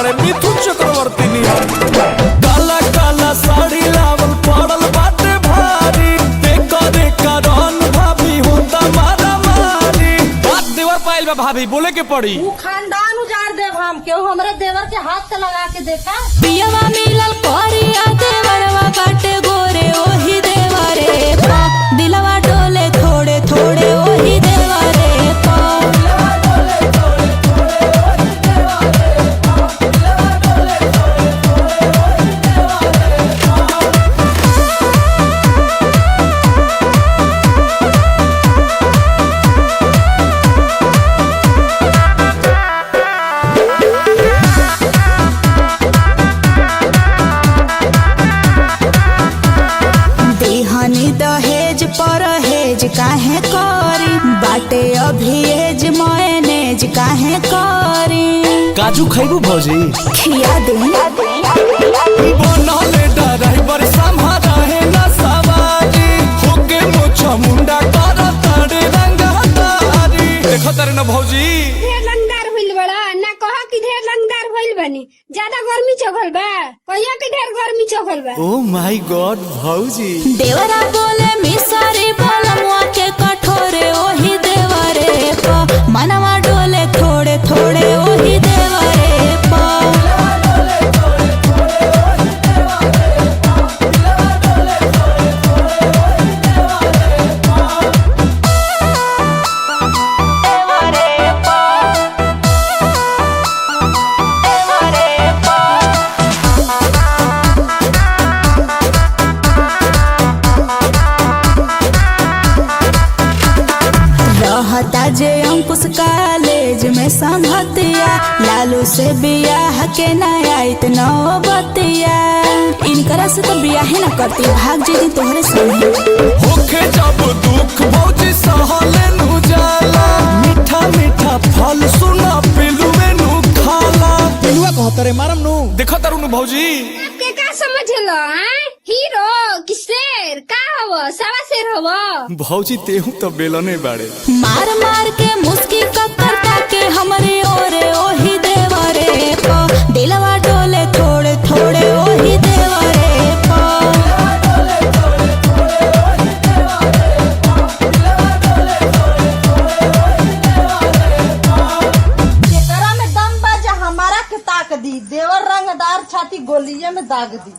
बाड़े मिथुन चक्रवर्ती नियन। काला काला साड़ी लावल पड़ल बाटे भारी, देखा रन भाभी होता मारा मारी। बात देवर पाइल बा भाभी बोले के पड़ी। वो खानदान उजाड़ देव हम केहू हमरे देवर के हाथ से लगा के देखा। पियवा मिलल कोरिया देवरवा बाटे गोरे ओही देवरे पा, दिलवा डोले थोड़े थोड़े ओही देवरे पा। दहेज परहेज काहे करी, बाटे अभी एज मैनेज काहे करी। काजू खैबू भौजी खिया दे बनले ड्राइवर संभारा है ना सवारी, होके मोछा मुंडा कर तारे रंगा तारी। देखो तारे ना भौजी ढेर लंगदार भइल बड़ा ना कहा कि ढेर लंगदार भइल बनी। ज्यादा गर्मी चघल बा कहिया कि ढेर गर्मी चघल बा। ओ माय गॉड भौजी देवरा बोले मिसारी बलमुआ के कठोरे ओही देवरे पा, मनवा डोले थोड़े थोड़े ओही देवरे पा। रहता जे अंकुश कॉलेज में संगतिया, लालू से बियाह के नयाइत नौबतिया। इनकरा से तो बियाह न करती, भाग जेदी तोहरे संगे। होके जब दुख भौजी सहले नु जाला, मीठा मीठा फल सुना पिलुए नु खाला। पिलुआ कहतरे मारम नु। देखो तारू नु भौजी आपके का समझलो हैं? हीरो कि शेर का हवो? सवा शेर हवो। भौजी तेहू तो बेलने बाड़े। मार मार के मुस्की ककरता के हमरे ओरे ओही देवरे पा, दिलवा डोले थोड़े थोड़े ओही देवरे पा। जेकरा में दम बा जा हमारा के ताक दी, देवर रंगदार छाती गोलिये में दाग दी।